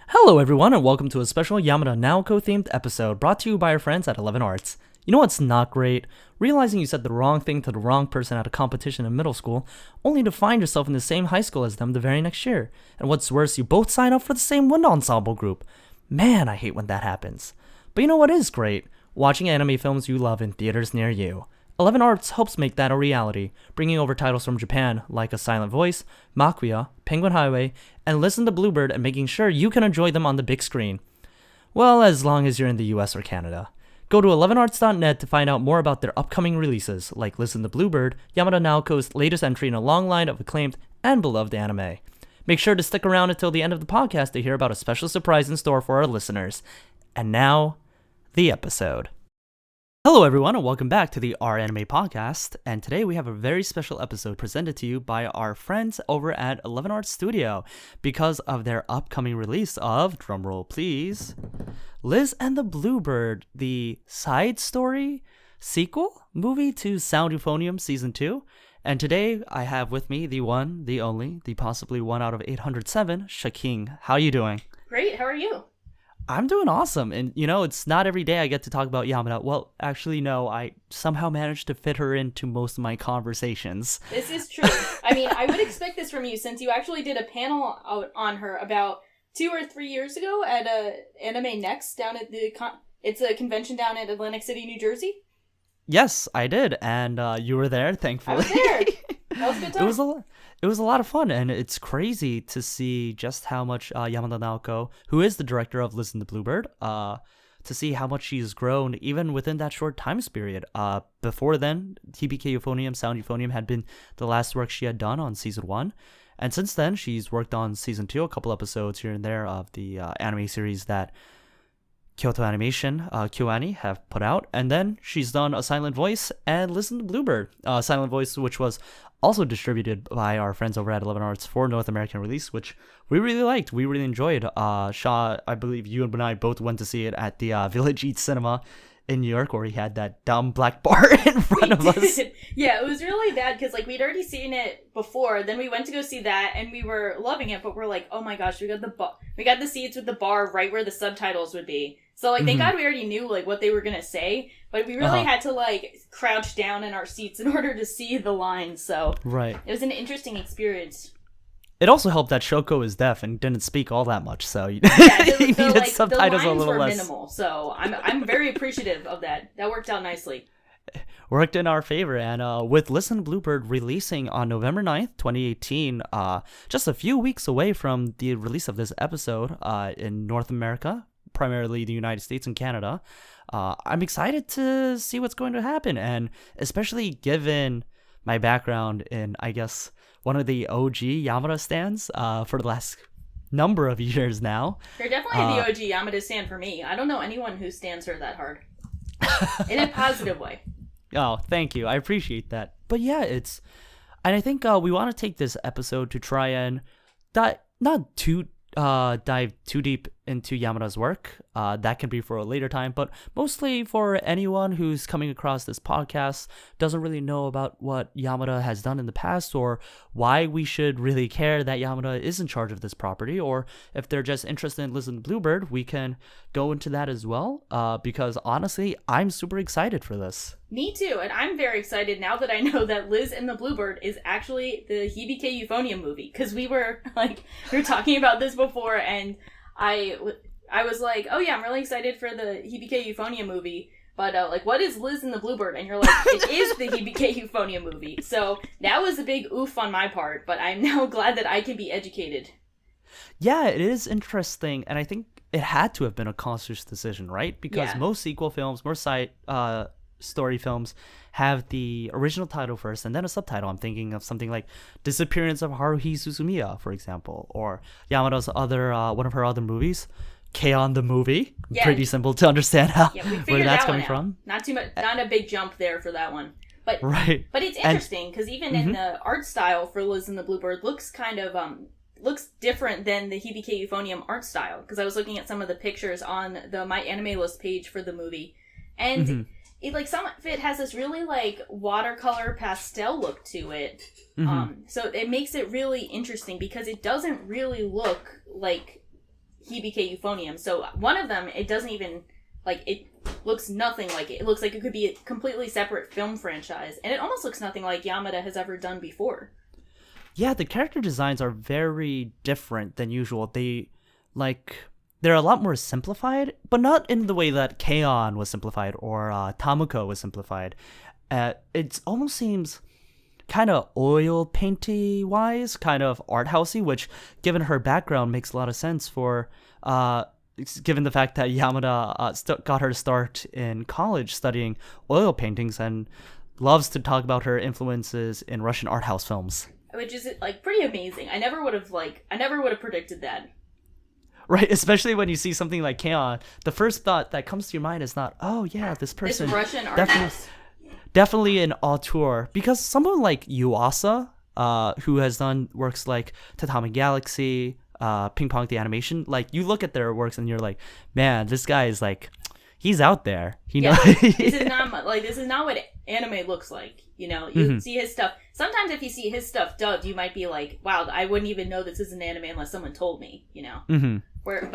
Hello everyone and welcome to a special Yamada Naoko themed episode brought to you by our friends at 11 Arts. You know what's not great? Realizing you said the wrong thing to the wrong person at a competition in middle school, only to find yourself in the same high school as them the very next year. And what's worse, you both sign up for the same wind ensemble group. Man, I hate when that happens. But you know what is great? Watching anime films you love in theaters near you. 11 Arts helps make that a reality, bringing over titles from Japan like A Silent Voice, Makuya, Penguin Highway, and Listen to Bluebird and making sure you can enjoy them on the big screen. Well, as long as you're in the US or Canada. Go to 11arts.net to find out more about their upcoming releases, like Listen to Bluebird, Yamada Naoko's latest entry in a long line of acclaimed and beloved anime. Make sure to stick around until the end of the podcast to hear about a special surprise in store for our listeners. And now, the episode. Hello everyone and welcome back to the R Anime Podcast, and today we have a very special episode presented to you by our friends over at 11 Arts Studio because of their upcoming release of, drumroll please, Liz and the Bluebird, the side story sequel movie to Sound Euphonium Season 2. And today I have with me the one, the only, the possibly 1 out of 807, Shaking. How are you doing? Great, how are you? I'm doing awesome, and you know, it's not every day I get to talk about Yamada. Well, actually, no, I somehow managed to fit her into most of my conversations. This is true. I mean, I would expect this from you since you actually did a panel out on her about 2 or 3 years ago at Anime Next down at it's a convention down at Atlantic City, New Jersey. Yes, I did, and you were there, thankfully. I was there. That was a good time. It was a lot of fun, and it's crazy to see just how much Yamada Naoko, who is the director of Listen to Bluebird, to see how much she's grown even within that short time period. Before then, TBK Euphonium, Sound Euphonium had been the last work she had done on Season 1, and since then, she's worked on Season 2, a couple episodes here and there of the anime series that Kyoto Animation, KyoAni, have put out, and then she's done A Silent Voice and Listen to Bluebird. Silent Voice, which was also distributed by our friends over at 11 Arts for North American release, which we really liked. We really enjoyed. Sha, I believe you and I both went to see it at the Village Eats Cinema in New York, where he had that dumb black bar in front of us. Yeah, it was really bad because we'd already seen it before. Then we went to go see that, and we were loving it. But we're like, oh my gosh, we got the seats with the bar right where the subtitles would be. So thank God we already knew what they were gonna say, but we really had to crouch down in our seats in order to see the lines. So right, it was an interesting experience. It also helped that Shoko is deaf and didn't speak all that much, so you needed subtitles the lines a little were less. Minimal, so I'm very appreciative of that. That worked out nicely. Worked in our favor, and with Listen Bluebird releasing on November 9th, 2018, just a few weeks away from the release of this episode in North America, primarily the United States and Canada, I'm excited to see what's going to happen, and especially given my background in, I guess, one of the OG Yamada stands for the last number of years now. You're definitely the OG Yamada stan for me. I don't know anyone who stands her that hard. In a positive way. Oh, thank you. I appreciate that. But yeah, and I think we want to take this episode to try and not dive too deep into Yamada's work. That can be for a later time, but mostly for anyone who's coming across this podcast, doesn't really know about what Yamada has done in the past, or why we should really care that Yamada is in charge of this property, or if they're just interested in Listen to Bluebird, we can go into that as well, because honestly, I'm super excited for this. Me too, and I'm very excited now that I know that Liz and the Bluebird is actually the Hibike Euphonium movie, because we were talking about this before, and I was like, oh yeah, I'm really excited for the Hibike Euphonium movie, but what is Liz and the Bluebird? And you're like, it is the Hibike Euphonium movie. So that was a big oof on my part, but I'm now glad that I can be educated. Yeah, it is interesting, and I think it had to have been a conscious decision, right? Because most sequel films, more side story films have the original title first and then a subtitle. I'm thinking of something like Disappearance of Haruhi Suzumiya, for example, or Yamada's one of her other movies, K-On! The Movie. Yeah. Pretty simple to understand where that's coming out. from. Not too much, not a big jump there for that one. But right. But it's interesting because even in the art style for Liz and the Bluebird looks kind of looks different than the Hibike Euphonium art style, because I was looking at some of the pictures on the My Anime List page for the movie, and some of it has this really watercolor pastel look to it. So it makes it really interesting because it doesn't really look like Hibike Euphonium. So one of them, it doesn't even, like, it looks nothing like it. It looks like it could be a completely separate film franchise. And it almost looks nothing like Yamada has ever done before. Yeah, the character designs are very different than usual. They're a lot more simplified, but not in the way that K-On! Was simplified or Tamuko was simplified. It almost seems kind of oil painty wise, kind of art housey, which, given her background, makes a lot of sense for given the fact that Yamada got her start in college studying oil paintings and loves to talk about her influences in Russian art house films. Which is, like, pretty amazing. I never would have predicted that. Right, especially when you see something like K-On! The first thought that comes to your mind is not, oh yeah, this person. This Russian art house. Definitely an auteur. Because someone like Yuasa, who has done works like Tatami Galaxy, Ping Pong the Animation, like, you look at their works and you're like, man, this guy is like, he's out there. This is not what anime looks like. You see his stuff. Sometimes if you see his stuff dubbed, you might be like, wow, I wouldn't even know this is an anime unless someone told me, Mm-hmm.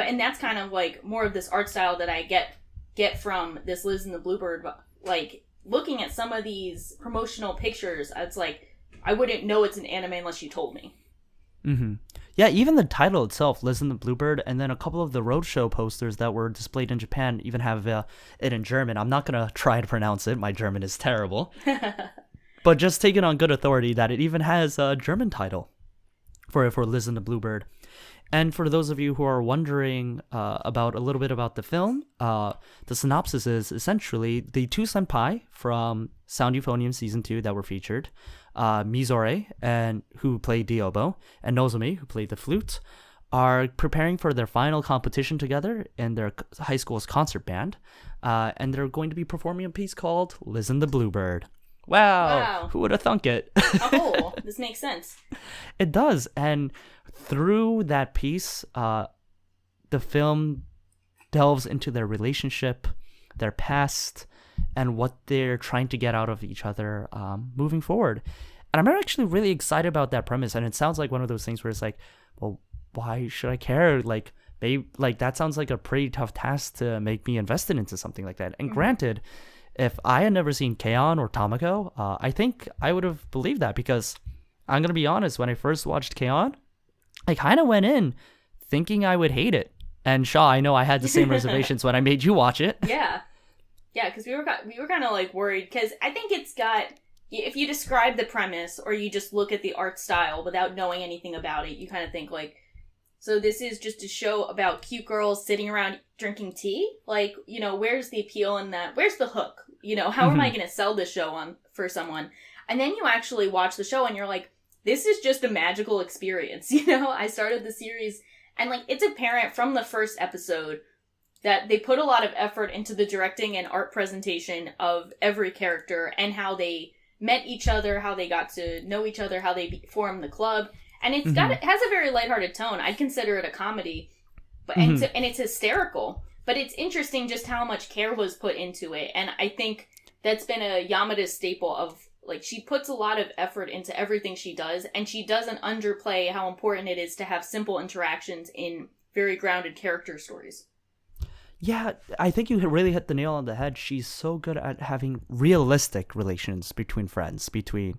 And that's kind of like more of this art style that I get from this Liz and the Bluebird. Like, looking at some of these promotional pictures, it's like, I wouldn't know it's an anime unless you told me. Mm-hmm. Yeah, even the title itself, Liz and the Bluebird, and then a couple of the roadshow posters that were displayed in Japan even have it in German. I'm not going to try to pronounce it. My German is terrible. But just take it on good authority that it even has a German title for Liz and the Bluebird. And for those of you who are wondering about a little bit about the film, the synopsis is essentially the two senpai from Sound Euphonium Season 2 that were featured, Mizore, who played the oboe, and Nozomi, who played the flute, are preparing for their final competition together in their high school's concert band, and they're going to be performing a piece called Liz and the Bluebird. Wow. Who would have thunk it? Oh, this makes sense. It does, and through that piece, the film delves into their relationship, their past, and what they're trying to get out of each other moving forward. And I'm actually really excited about that premise, and it sounds like one of those things where it's like, well, why should I care? Like, that sounds like a pretty tough task to make me invested into something like that. And granted, if I had never seen K-On! Or Tamako, I think I would have believed that, because I'm going to be honest, when I first watched K-On!, I kind of went in thinking I would hate it. And Sha, I know I had the same reservations when I made you watch it. Yeah, because we were kind of like worried, because I think it's got, if you describe the premise or you just look at the art style without knowing anything about it, you kind of think like, so this is just a show about cute girls sitting around drinking tea? Like, where's the appeal in that? Where's the hook? How am I going to sell this show for someone? And then you actually watch the show and you're like, this is just a magical experience. I started the series and, like, it's apparent from the first episode that they put a lot of effort into the directing and art presentation of every character and how they met each other, how they got to know each other, how they formed the club. And it has a very lighthearted tone. I'd consider it a comedy, but and it's hysterical. But it's interesting just how much care was put into it, and I think that's been a Yamada staple of, like, she puts a lot of effort into everything she does, and she doesn't underplay how important it is to have simple interactions in very grounded character stories. Yeah, I think you really hit the nail on the head. She's so good at having realistic relations between friends, between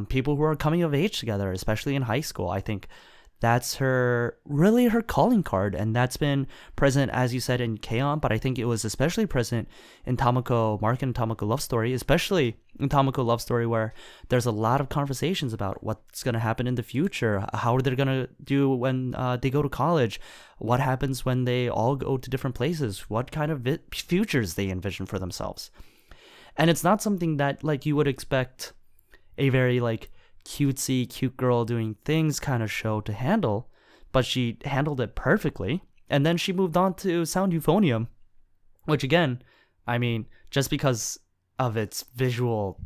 people who are coming of age together, especially in high school. I think that's her calling card, and that's been present, as you said, in K-On!, but I think it was especially present in Mark and Tamako Love Story, especially in Tamako Love Story, where there's a lot of conversations about what's going to happen in the future, how they're going to do when they go to college, what happens when they all go to different places, what kind of futures they envision for themselves. And it's not something that, like, you would expect a very, like, cutesy, cute girl doing things kind of show to handle, but she handled it perfectly. And then she moved on to Sound Euphonium, which, again, I mean, just because of its visual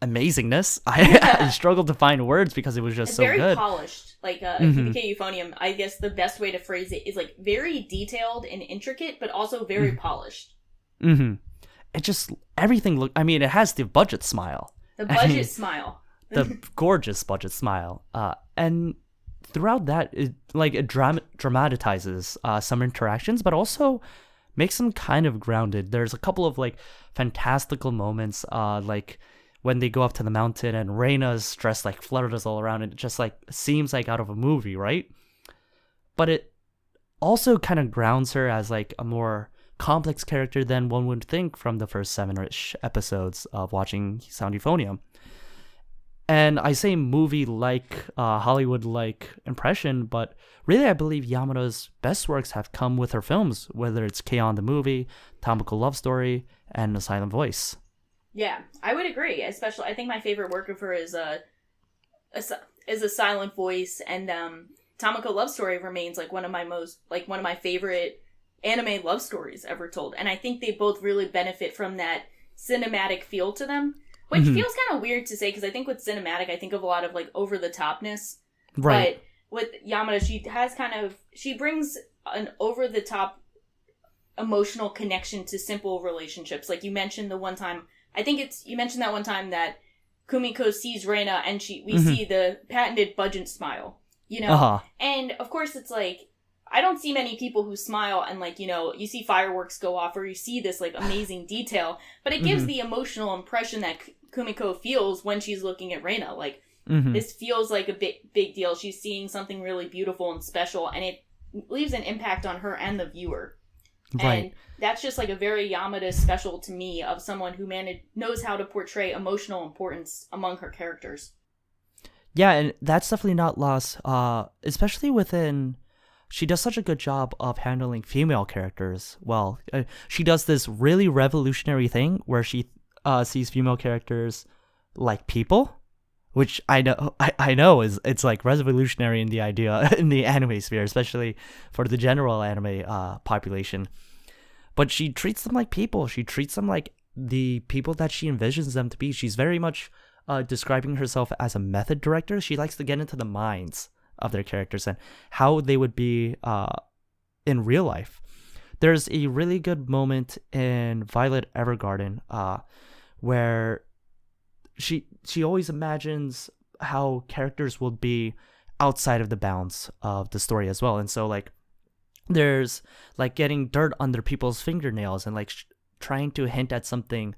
amazingness, I struggled to find words because it was just so good. It's very polished. Like, Hibike Euphonium, I guess the best way to phrase it is, like, very detailed and intricate, but also very polished. Mm-hmm. It just, everything looked, I mean, it has the budget smile. The budget smile. The gorgeous budget smile. And throughout that, it dramatizes some interactions, but also makes them kind of grounded. There's a couple of like fantastical moments, like when they go up to the mountain and Reina's dressed like flutters all around, and it just like seems like out of a movie, right? But it also kind of grounds her as like a more complex character than one would think from the first 7-ish episodes of watching Sound Euphonium. And I say movie-like, Hollywood-like impression, but really I believe Yamada's best works have come with her films, whether it's K-On! The Movie, Tamako Love Story, and A Silent Voice. Yeah, I would agree. Especially, I think my favorite work of her is A Silent Voice, and Tamako Love Story remains like one of my favorite anime love stories ever told. And I think they both really benefit from that cinematic feel to them. Which feels kind of weird to say, because I think with cinematic, I think of a lot of, like, over-the-topness. Right. But with Yamada, she brings an over-the-top emotional connection to simple relationships. Like, you mentioned the one time, you mentioned that one time that Kumiko sees Reina, and we see the patented budget smile, you know? Uh-huh. And, of course, it's like, I don't see many people who smile and, like, you know, you see fireworks go off or you see this, like, amazing detail, but it gives the emotional impression that Kumiko feels when she's looking at Reina. Like, this feels like a big deal. She's seeing something really beautiful and special, and it leaves an impact on her and the viewer. Right. And that's just, like, a very Yamada special to me of someone who knows how to portray emotional importance among her characters. Yeah, and that's definitely not lost, especially within... She does such a good job of handling female characters. Well, she does this really revolutionary thing where she sees female characters like people, which I know it's like revolutionary in the idea in the anime sphere, especially for the general anime population. But she treats them like people. She treats them like the people that she envisions them to be. She's very much describing herself as a method director. She likes to get into the minds of their characters and how they would be in real life. There's a really good moment in Violet Evergarden where she always imagines how characters will be outside of the bounds of the story as well. And so like there's like getting dirt under people's fingernails and like trying to hint at something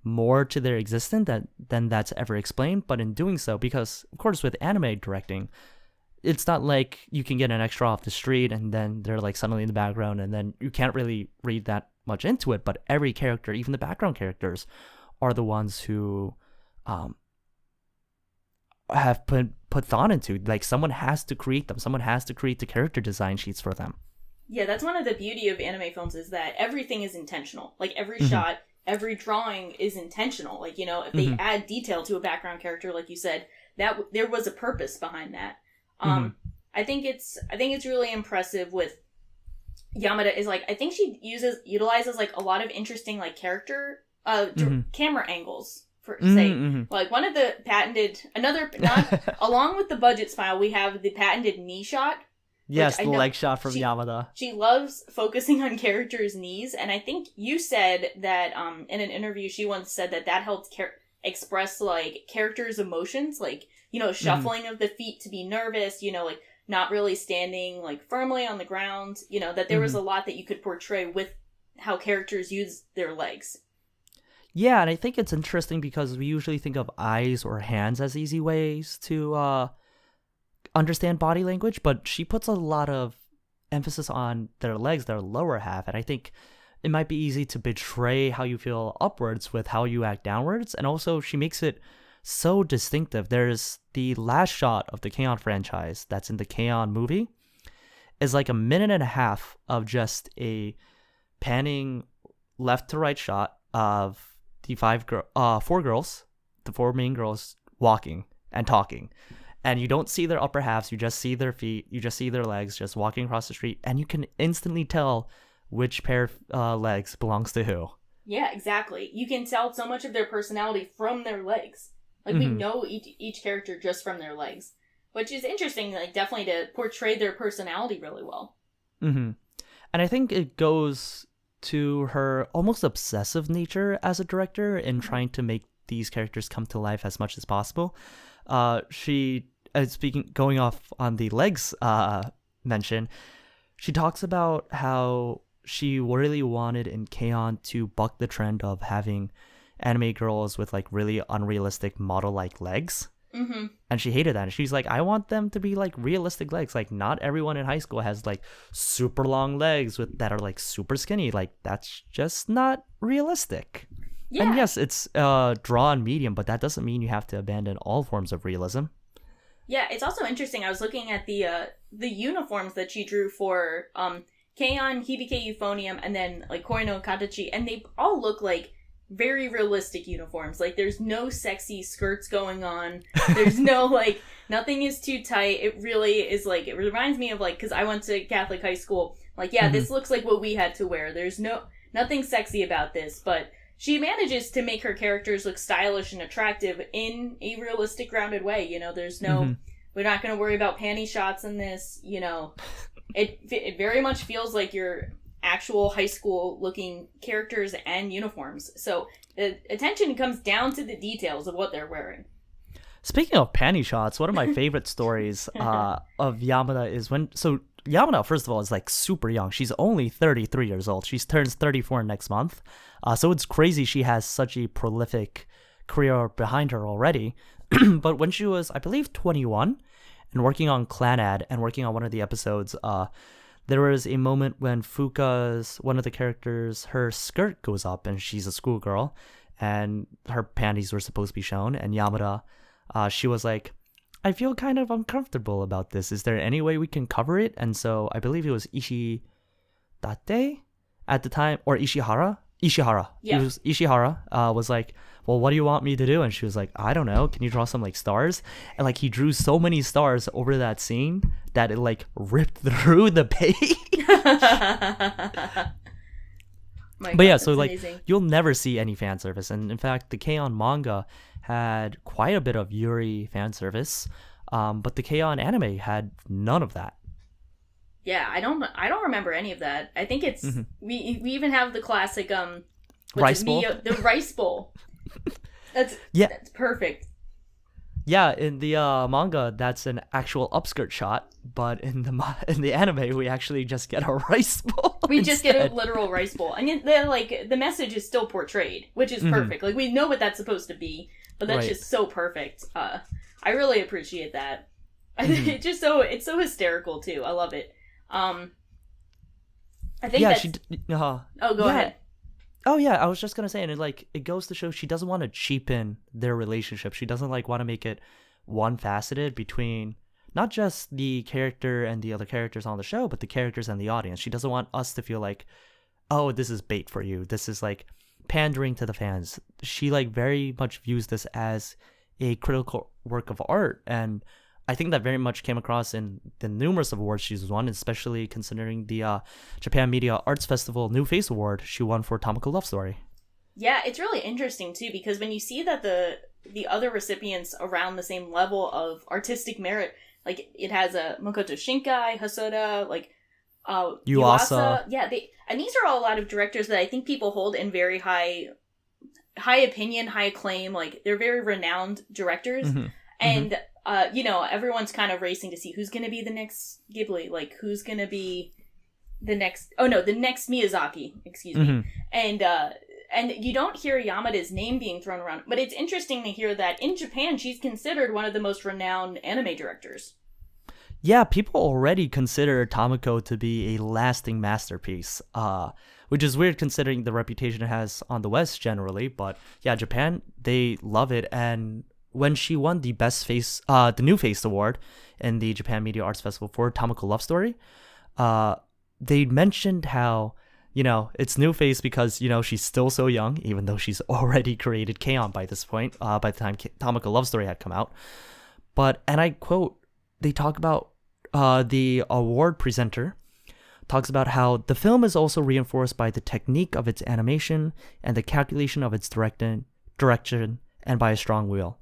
more to their existence than that's ever explained. But in doing so, because of course with anime directing, it's not like you can get an extra off the street and then they're like suddenly in the background and then you can't really read that much into it. But every character, even the background characters, are the ones who have put thought into. Like someone has to create them. Someone has to create the character design sheets for them. Yeah, that's one of the beauty of anime films is that everything is intentional. Like every shot, every drawing is intentional. Like, you know, if they add detail to a background character, like you said, that there was a purpose behind that. I think it's really impressive with Yamada is like, I think she utilizes like a lot of interesting like character, camera angles for say, like one of the patented, along with the budget smile, we have the patented knee shot. Yes, the leg shot from Yamada. She loves focusing on characters' knees, and I think you said that in an interview she once said that helped express like characters' emotions, like, you know, shuffling of the feet to be nervous, you know, like not really standing like firmly on the ground, you know, that there was a lot that you could portray with how characters use their legs. Yeah, and I think it's interesting because we usually think of eyes or hands as easy ways to understand body language, but she puts a lot of emphasis on their legs, their lower half, and I think it might be easy to betray how you feel upwards with how you act downwards, and also she makes it so distinctive. There's the last shot of the K-On! Franchise that's in the K-On! Movie is like a minute and a half of just a panning left to right shot of the four girls, the four main girls walking and talking. And you don't see their upper halves, you just see their feet, you just see their legs just walking across the street, and you can instantly tell which pair of legs belongs to who. Yeah, exactly. You can tell so much of their personality from their legs. Like, we know each character just from their legs. Which is interesting, like, definitely to portray their personality really well. And I think it goes to her almost obsessive nature as a director in trying to make these characters come to life as much as possible. She speaking, going off on the legs mention, she talks about how she really wanted in K-On! To buck the trend of having anime girls with like really unrealistic model-like legs. Mm-hmm. And she hated that. And she's like, I want them to be like realistic legs. Like, not everyone in high school has like super long legs that are like super skinny. Like, that's just not realistic. Yeah. And yes, it's drawn medium, but that doesn't mean you have to abandon all forms of realism. Yeah, it's also interesting. I was looking at the uniforms that she drew for K-On!, Hibike Euphonium, and then like Koi no Katachi, and they all look like very realistic uniforms. Like, there's no sexy skirts going on. There's no, like, nothing is too tight. It really is, like, it reminds me of, like, because I went to Catholic high school. Like, yeah, this looks like what we had to wear. There's nothing sexy about this, but she manages to make her characters look stylish and attractive in a realistic, grounded way. You know, there's no, we're not going to worry about panty shots in this, you know. It very much feels like you're actual high school looking characters and uniforms. So the attention comes down to the details of what they're wearing. Speaking of panty shots, one of my favorite stories of Yamada is so Yamada, first of all, is like super young. She's only 33 years old. She turns 34 next month. So it's crazy she has such a prolific career behind her already. But when she was, I believe, 21 and working on Clanad and working on one of the episodes, there was a moment when Fuka's, one of the characters, her skirt goes up and she's a schoolgirl and her panties were supposed to be shown. And Yamada, she was like, I feel kind of uncomfortable about this. Is there any way we can cover it? And so I believe it was Ishidate at the time, or Ishihara. Yeah. It was Ishihara was like, well, what do you want me to do? And she was like, I don't know. Can you draw some like stars? And like he drew so many stars over that scene that it like ripped through the page. But yeah, so like amazing. You'll never see any fan service. And in fact, the K-On! Manga had quite a bit of Yuri fan service, but the K-On! Anime had none of that. Yeah, I don't remember any of that. I think it's we even have the classic Rice bowl. The rice bowl. That's perfect. Yeah, in the manga, that's an actual upskirt shot, but in the anime, we actually just get a rice bowl. We just get a literal rice bowl, and then like the message is still portrayed, which is perfect. Like we know what that's supposed to be, but that's just so perfect. I really appreciate that. It's just it's so hysterical too. I love it. I think go ahead. Oh yeah, I was just gonna say, and it goes to show she doesn't want to cheapen their relationship. She doesn't like want to make it one-faceted between not just the character and the other characters on the show, but the characters and the audience. She doesn't want us to feel like, oh, this is bait for you. This is like pandering to the fans. She like very much views this as a critical work of art, and I think that very much came across in the numerous awards she's won, especially considering the Japan Media Arts Festival New Face Award she won for Tamako Love Story. Yeah, it's really interesting too, because when you see that the other recipients around the same level of artistic merit, like it has a Makoto Shinkai, Hosoda, like Yuasa. Yeah, and these are all a lot of directors that I think people hold in very high opinion, high acclaim. Like they're very renowned directors, and everyone's kind of racing to see who's going to be the next Ghibli, like who's going to be the next Miyazaki, excuse me. And you don't hear Yamada's name being thrown around, but it's interesting to hear that in Japan, she's considered one of the most renowned anime directors. Yeah, people already consider Tamako to be a lasting masterpiece, which is weird considering the reputation it has on the West generally. But yeah, Japan, they love it. And when she won the the New Face Award in the Japan Media Arts Festival for Tamako Love Story, they mentioned how, it's New Face because, she's still so young, even though she's already created K-On! By this point, by the time Tamako Love Story had come out. But, and I quote, they talk about the award presenter talks about how the film is also reinforced by the technique of its animation and the calculation of its direction and by a strong will.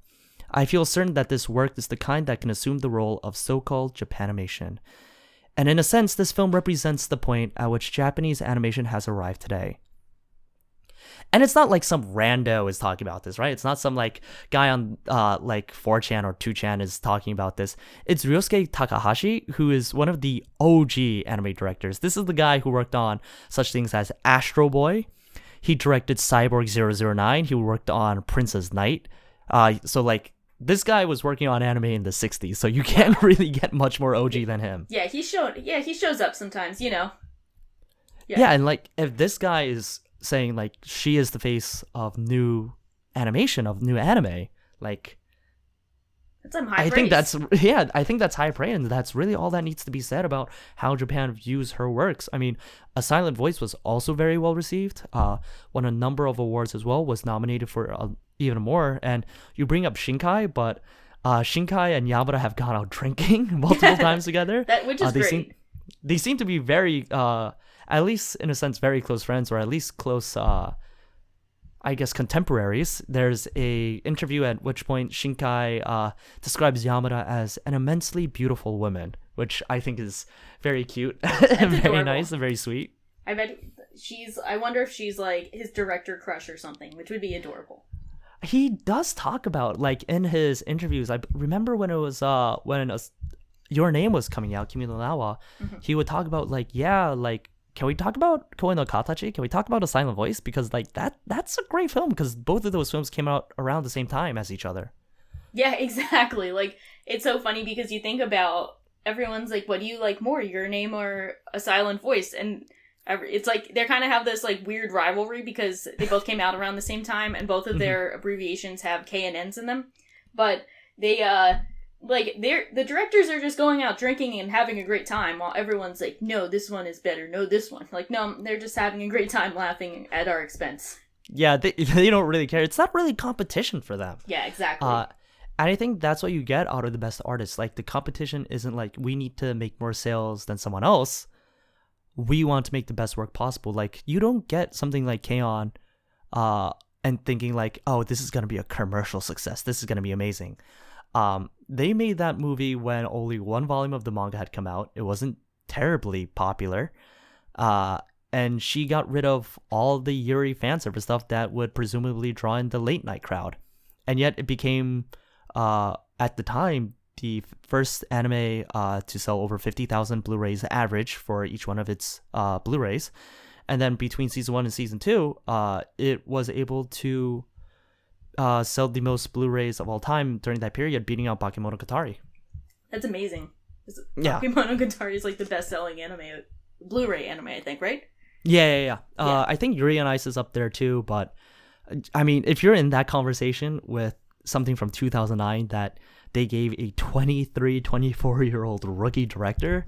I feel certain that this work is the kind that can assume the role of so-called Japanimation. And in a sense, this film represents the point at which Japanese animation has arrived today. And it's not like some rando is talking about this, right? It's not some like guy on like 4chan or 2chan is talking about this. It's Ryosuke Takahashi, who is one of the OG anime directors. This is the guy who worked on such things as Astro Boy. He directed Cyborg 009. He worked on Princess Knight. So like this guy was working on anime in the 60s, so you can't really get much more OG than him. Yeah, he shows up sometimes, you know. Yeah, and like if this guy is saying like she is the face of new animation, of new anime, like that's some high praise. I think that's high praise, and that's really all that needs to be said about how Japan views her works. I mean, A Silent Voice was also very well received, won a number of awards as well, was nominated for even more. And you bring up Shinkai, but Shinkai and Yamada have gone out drinking multiple times together, which is great. They seem to be very at least in a sense very close friends, or at least close I guess contemporaries. There's a interview at which point Shinkai describes Yamada as an immensely beautiful woman, which I think is very cute and very nice and very sweet. I bet I wonder if she's like his director crush or something, which would be adorable. He does talk about, like, in his interviews, I remember when it was Your Name was coming out, Kimi no Nawa, he would talk about like, yeah, like, can we talk about Koe no Katachi? Can we talk about A Silent Voice? Because like that's a great film, because both of those films came out around the same time as each other. Yeah, exactly. Like, it's so funny because you think about everyone's like, what do you like more, Your Name or A Silent Voice? And it's like they kind of have this like weird rivalry because they both came out around the same time and both of their abbreviations have K and N's in them. But they like the directors are just going out drinking and having a great time while everyone's like, no, this one is better, no, this one. Like, no, they're just having a great time laughing at our expense. Yeah, they don't really care. It's not really competition for them. Yeah, exactly. And I think that's what you get out of the best artists. Like, the competition isn't like we need to make more sales than someone else. We want to make the best work possible. Like, you don't get something like K-On! And thinking like, oh, this is going to be a commercial success. This is going to be amazing. They made that movie when only one volume of the manga had come out. It wasn't terribly popular. And she got rid of all the Yuri fan service stuff that would presumably draw in the late night crowd. And yet it became, at the time, the first anime to sell over 50,000 Blu-rays average for each one of its Blu-rays. And then between season 1 and season 2, it was able to sell the most Blu-rays of all time during that period, beating out Bakemonogatari. That's amazing. Yeah. Bakemonogatari is like the best-selling Blu-ray anime, I think, right? Yeah. I think Yuri on Ice is up there too, but I mean, if you're in that conversation with something from 2009 that they gave a 23, 24-year-old rookie director,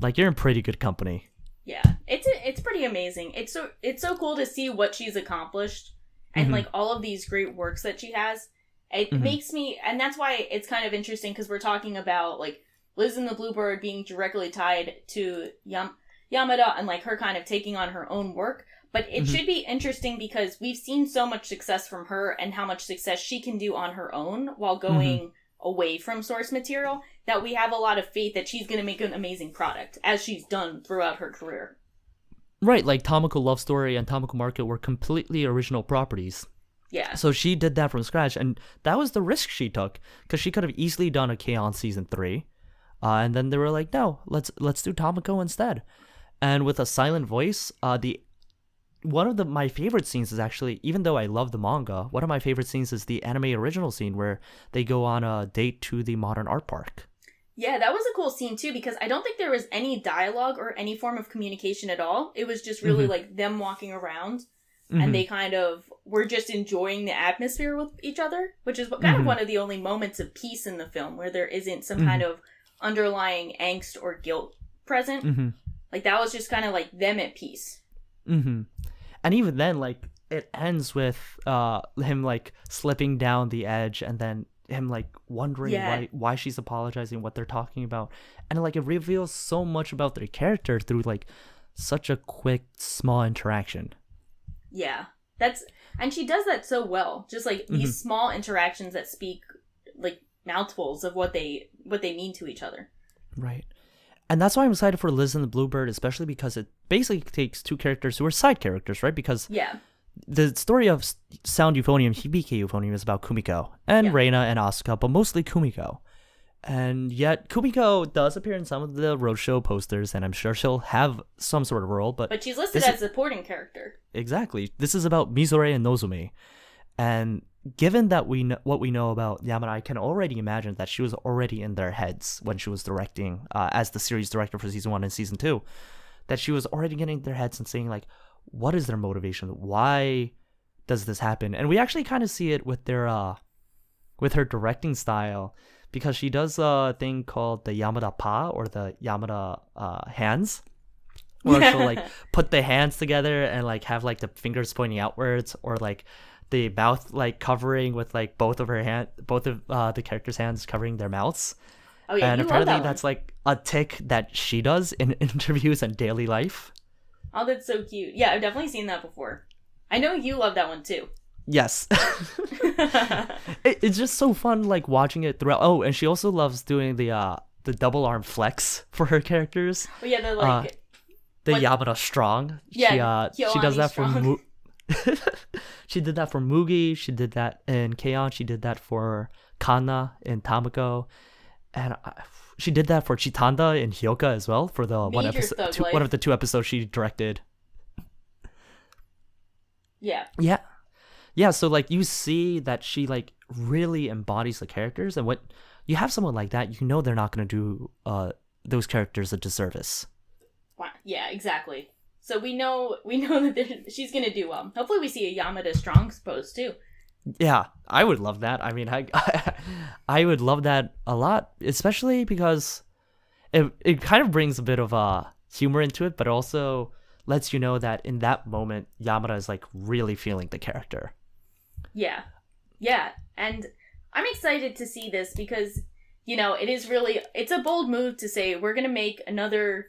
like, you're in pretty good company. Yeah, it's pretty amazing. It's so cool to see what she's accomplished and like all of these great works that she has. It makes me, and that's why it's kind of interesting because we're talking about like Liz and the Bluebird being directly tied to Yamada and like her kind of taking on her own work. But it should be interesting because we've seen so much success from her and how much success she can do on her own while going away from source material, that we have a lot of faith that she's going to make an amazing product, as she's done throughout her career. Right, like Tamako Love Story and Tamako Market were completely original properties. Yeah. So she did that from scratch, and that was the risk she took, because she could have easily done a K-On! Season 3, and then they were like, no, let's do Tamako instead. And with A Silent Voice, one of my favorite scenes is actually, even though I love the manga, one of my favorite scenes is the anime original scene where they go on a date to the modern art park. Yeah, that was a cool scene too, because I don't think there was any dialogue or any form of communication at all. It was just really like them walking around and they kind of were just enjoying the atmosphere with each other, which is kind of one of the only moments of peace in the film where there isn't some kind of underlying angst or guilt present. Like, that was just kind of like them at peace. And even then, like, it ends with him like slipping down the edge, and then him like wondering why she's apologizing, what they're talking about, and like it reveals so much about their character through like such a quick, small interaction. Yeah, and she does that so well. Just like these small interactions that speak like mouthfuls of what they mean to each other. Right. And that's why I'm excited for Liz and the Bluebird, especially because it basically takes two characters who are side characters, right? Because the story of Sound Euphonium, Hibike Euphonium, is about Kumiko and Yeah. Reina and Asuka, but mostly Kumiko. And yet, Kumiko does appear in some of the roadshow posters, and I'm sure she'll have some sort of role. But But she's listed this as a supporting character. exactly, this is about Mizore and Nozomi. And given that what we know about Yamada, I can already imagine that she was already in their heads when she was directing, as the series director for season 1 and season 2, that she was already getting their heads and saying, like, what is their motivation? Why does this happen? And we actually kind of see it with with her directing style, because she does a thing called the Yamada Pa, or the Yamada hands, where she'll like put the hands together and like have like the fingers pointing outwards, or like the mouth like covering with like both of the characters' hands covering their mouths. Oh yeah, And you love apparently that one. that's like a tick that she does in interviews and daily life. Oh, that's so cute. Yeah, I've definitely seen that before. I know you love that one too. Yes. It's just so fun like watching it throughout. Oh, and she also loves doing the double arm flex for her characters. Oh yeah, the like The what- Yamada strong. Yeah, she does Kyoani that for strong. she did that for Mugi, she did that in Keion, she did that for Kana in Tamako, and she did that for Chitanda in Hyoka as well, for the Major thug life. one of the 2 episodes she directed. yeah. Yeah, so like you see that she like really embodies the characters, and when you have someone like that, you know they're not going to do those characters a disservice. Wow. Yeah, exactly. So we know that she's gonna do well. Hopefully, we see a Yamada strong pose too. Yeah, I would love that. I mean, I would love that a lot, especially because it kind of brings a bit of humor into it, but also lets you know that in that moment, Yamada is like really feeling the character. Yeah, and I'm excited to see this because it's a bold move to say we're gonna make another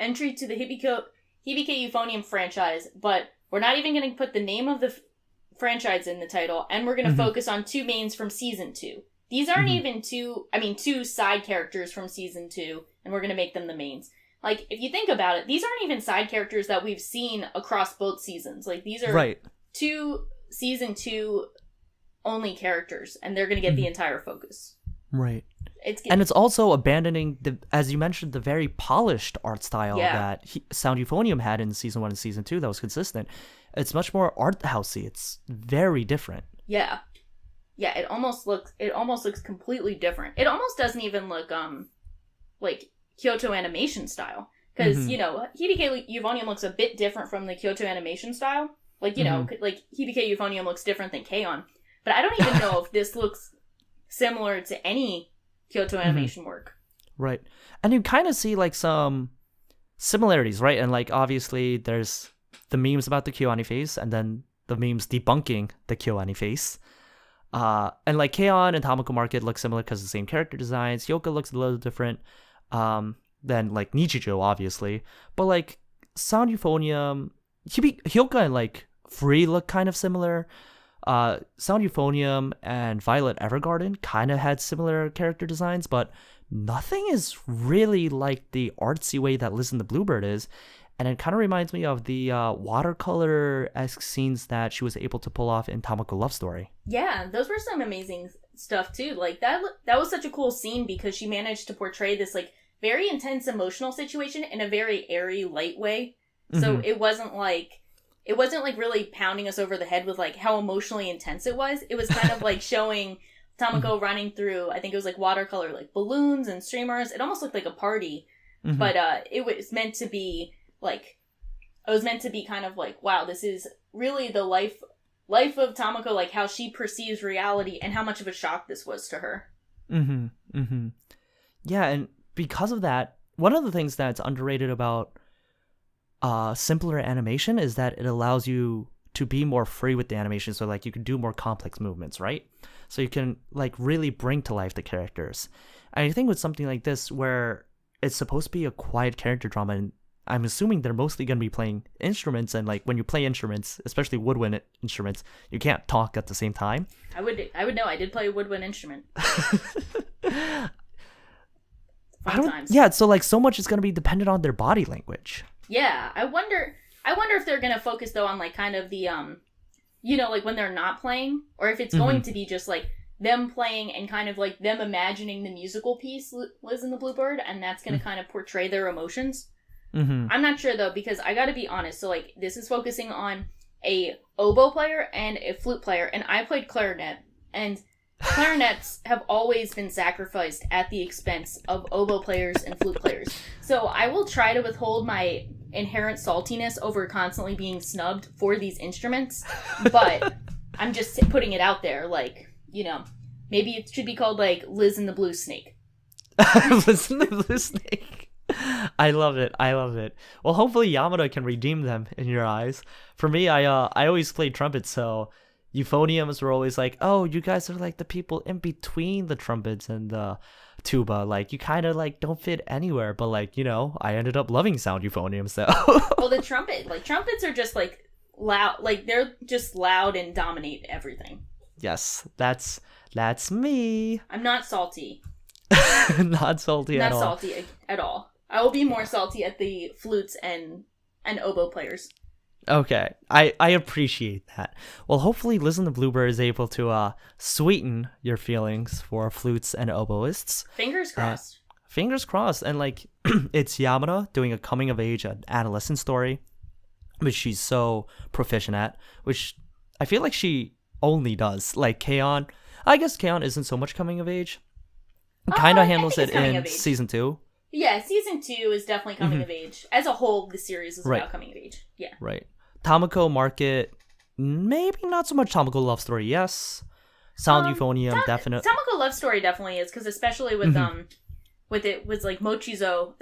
entry to the Hibike Euphonium franchise, but we're not even gonna put the name of the franchise in the title, and we're gonna focus on 2 mains from season 2. These aren't even 2 side characters from season 2, and we're gonna make them the mains. Like, if you think about it, these aren't even side characters that we've seen across both seasons. Like, these are Right. 2 season 2 only characters, and they're gonna get the entire focus. Right. It's And it's also abandoning as you mentioned, the very polished art style that Sound Euphonium had in season 1 and season 2 that was consistent. It's much more art housey. It's very different. yeah. It almost looks completely different. It almost doesn't even look like Kyoto animation style, because Hibike Euphonium looks a bit different from the Kyoto animation style. Like like Hibike Euphonium looks different than K-On! But I don't even know if this looks similar to any Kyoto animation work. Right. And you kind of see like some similarities, right? And like obviously there's the memes about the KyoAni face, and then the memes debunking the KyoAni face. And like K-On! And Tamako Market look similar because the same character designs. Hyoka looks a little different than like Nichijou, obviously. But like Sound Euphonium, Hyoka and like Free look kind of similar. Sound Euphonium and Violet Evergarden kind of had similar character designs, but nothing is really like the artsy way that Listen to Bluebird is. And it kind of reminds me of the watercolor-esque scenes that she was able to pull off in Tamako Love Story. Yeah, those were some amazing stuff too. Like that was such a cool scene because she managed to portray this like very intense emotional situation in a very airy, light way. So it wasn't like really pounding us over the head with like how emotionally intense it was. It was kind of like showing Tamako running through, I think it was like watercolor, like balloons and streamers. It almost looked like a party, but it was meant to be like, kind of like, wow, this is really the life of Tamako, like how she perceives reality and how much of a shock this was to her. Yeah, and because of that, one of the things that's underrated about simpler animation is that it allows you to be more free with the animation, so like you can do more complex movements, right? So you can like really bring to life the characters. And I think with something like this where it's supposed to be a quiet character drama, and I'm assuming they're mostly going to be playing instruments, and like when you play instruments, especially woodwind instruments, you can't talk at the same time. I would know. I did play a woodwind instrument. Yeah, so like so much is going to be dependent on their body language. Yeah, I wonder if they're gonna focus though on like kind of the like when they're not playing, or if it's going to be just like them playing and kind of like them imagining the musical piece, Liz and the Bluebird, and that's going to kind of portray their emotions. I'm not sure though, because I gotta be honest, so like this is focusing on a oboe player and a flute player, and I played clarinet, and clarinets have always been sacrificed at the expense of oboe players and flute players. So I will try to withhold my inherent saltiness over constantly being snubbed for these instruments, but I'm just putting it out there, like, maybe it should be called like Liz and the Blue Snake. Liz and the Blue Snake. I love it. Well, hopefully Yamada can redeem them in your eyes. For me, I always played trumpet, so euphoniums were always like, oh, you guys are like the people in between the trumpets and the tuba. Like, you kind of like don't fit anywhere, but like, I ended up loving sound euphoniums, so. Well, trumpets are just like loud, like they're just loud and dominate everything. Yes, that's me. I'm not salty. Not salty at all. Not salty at all. I will be more salty at the flutes and oboe players. Okay, I appreciate that. Well, hopefully Liz and the Bluebird is able to sweeten your feelings for flutes and oboists. Fingers crossed. Fingers crossed. And like, it's Yamada doing a coming of age, an adolescent story, which she's so proficient at, which I feel like she only does. Like K-On! I guess K-On! Isn't so much coming of age. Kind of handles it in season 2. Yeah, season 2 is definitely coming of age. As a whole, the series is about coming of age. Yeah. Right. Tamako Market, maybe not so much. Tamako Love Story, yes. Sound Euphonium, definitely. Tamako Love Story definitely is, because especially with it was like Mochizo,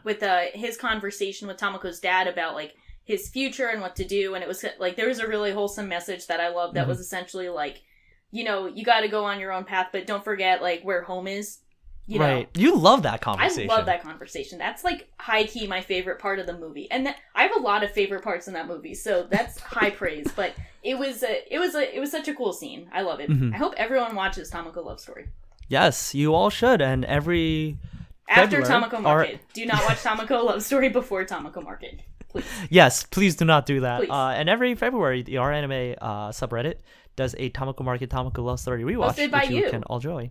with his conversation with Tamako's dad about like his future and what to do, and it was like there was a really wholesome message that I loved that was essentially like, you got to go on your own path, but don't forget like where home is. Right. You love that conversation. I love that conversation. That's like high key my favorite part of the movie. And I have a lot of favorite parts in that movie, so that's high praise. But it was such a cool scene. I love it. I hope everyone watches Tamako Love Story. Yes, you all should. And after Tamako Market. Do not watch Tamako Love Story before Tamako Market. Please. Yes, please do not do that. And every February, the R Anime subreddit does a Tamako Market, Tamako Love Story rewatch, hosted by which you can all join.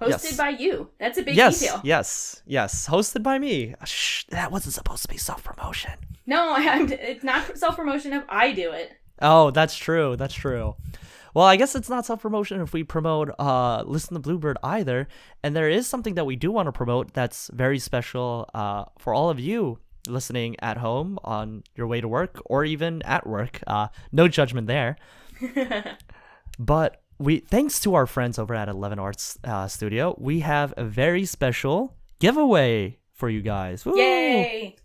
Hosted by you. That's a big detail. Yes. Hosted by me. Shh, that wasn't supposed to be self-promotion. No, it's not self-promotion if I do it. Oh, that's true. Well, I guess it's not self-promotion if we promote Listen to Bluebird either. And there is something that we do want to promote that's very special for all of you listening at home on your way to work or even at work. No judgment there. But thanks to our friends over at 11 Arts Studio, we have a very special giveaway for you guys. Woo! Yay!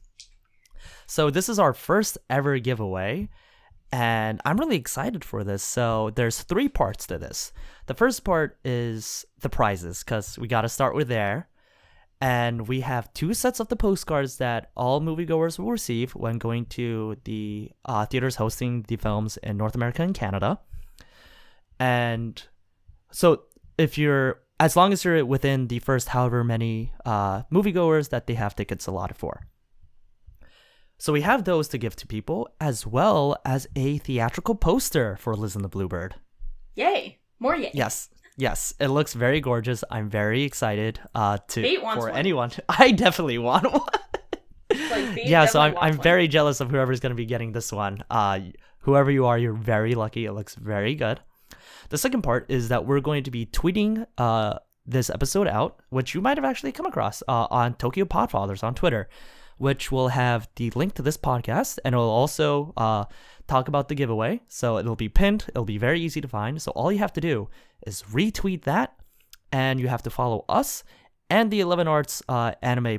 So this is our first ever giveaway, and I'm really excited for this. So there's 3 parts to this. The first part is the prizes, because we got to start with there. And we have 2 sets of the postcards that all moviegoers will receive when going to the theaters hosting the films in North America and Canada. And so as long as you're within the first however many moviegoers that they have tickets allotted for. So we have those to give to people, as well as a theatrical poster for Liz and the Bluebird. Yay. More yay. Yes. It looks very gorgeous. I'm very excited Fate wants for one. anyone. I definitely want one. So I'm very jealous of whoever's going to be getting this one. Whoever you are, you're very lucky. It looks very good. The second part is that we're going to be tweeting this episode out, which you might have actually come across on Tokyo Podfathers on Twitter, which will have the link to this podcast, and it'll also talk about the giveaway. So it'll be pinned. It'll be very easy to find. So all you have to do is retweet that, and you have to follow us and the 11 Arts anime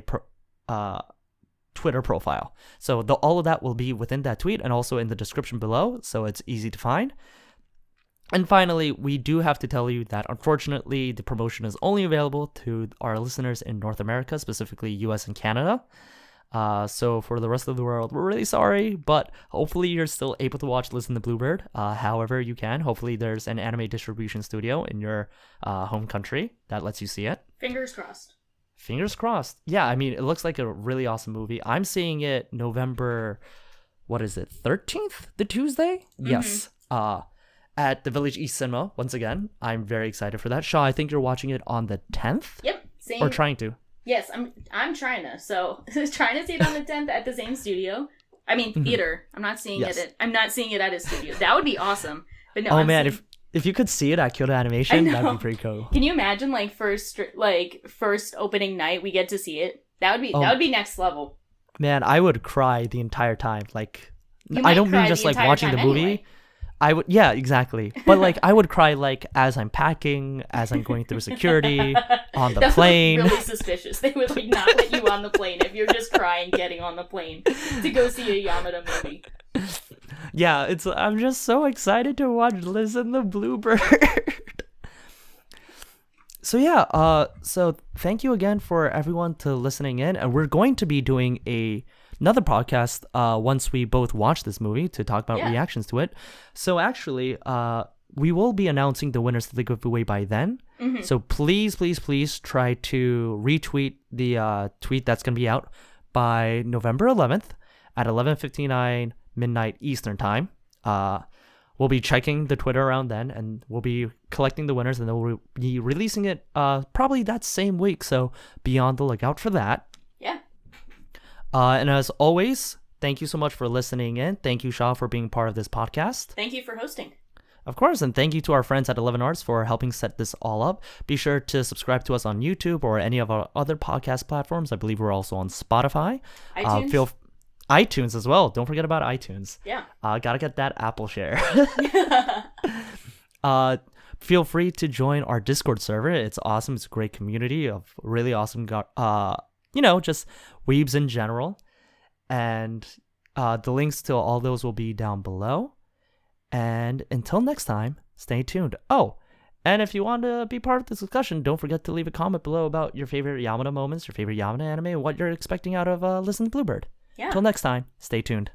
Twitter profile. So all of that will be within that tweet and also in the description below, so it's easy to find. And finally, we do have to tell you that unfortunately the promotion is only available to our listeners in North America, specifically US and Canada. So for the rest of the world, we're really sorry, but hopefully you're still able to watch Listen to Bluebird however you can. Hopefully there's an anime distribution studio in your home country that lets you see it. Fingers crossed. Fingers crossed. Yeah, I mean, it looks like a really awesome movie. I'm seeing it November what is it, 13th, the Tuesday? Yes. At the Village East Cinema, once again. I'm very excited for that. Shaw, I think you're watching it on the 10th? Yep, same. Or trying to? Yes, I'm trying to. So trying to see it on the 10th at the same studio. I mean, theater. I'm not seeing I'm not seeing it at a studio. That would be awesome. But no, if you could see it at Kyoto Animation, that'd be pretty cool. Can you imagine first opening night we get to see it? That would be next level. Man, I would cry the entire time. Like, I don't mean just watching the movie. Anyway. I would, yeah, exactly. But I would cry as I'm packing, as I'm going through security, on the plane. That's really suspicious. They would not let you on the plane if you're just crying getting on the plane to go see a Yamada movie. Yeah, I'm just so excited to watch Liz and the Bluebird. So yeah, so thank you again for everyone to listening in, and we're going to be doing another podcast once we both watch this movie to talk about reactions to it. So actually, we will be announcing the winners of the giveaway by then. So please try to retweet the tweet that's going to be out by November 11th at 11:59 midnight Eastern time. We'll be checking the Twitter around then, and we'll be collecting the winners, and then we'll be releasing it probably that same week. So be on the lookout for that. Yeah. And as always, thank you so much for listening in. Thank you, Shaw, for being part of this podcast. Thank you for hosting. Of course, and thank you to our friends at 11 Arts for helping set this all up. Be sure to subscribe to us on YouTube or any of our other podcast platforms. I believe we're also on Spotify. iTunes. iTunes as well. Don't forget about iTunes. Yeah. Gotta get that Apple share. Feel free to join our Discord server. It's awesome. It's a great community of really awesome, just weebs in general. And the links to all those will be down below. And until next time, stay tuned. Oh, and if you want to be part of this discussion, don't forget to leave a comment below about your favorite Yamada moments, your favorite Yamada anime, and what you're expecting out of Listen to Bluebird. Yeah. Until next time, stay tuned.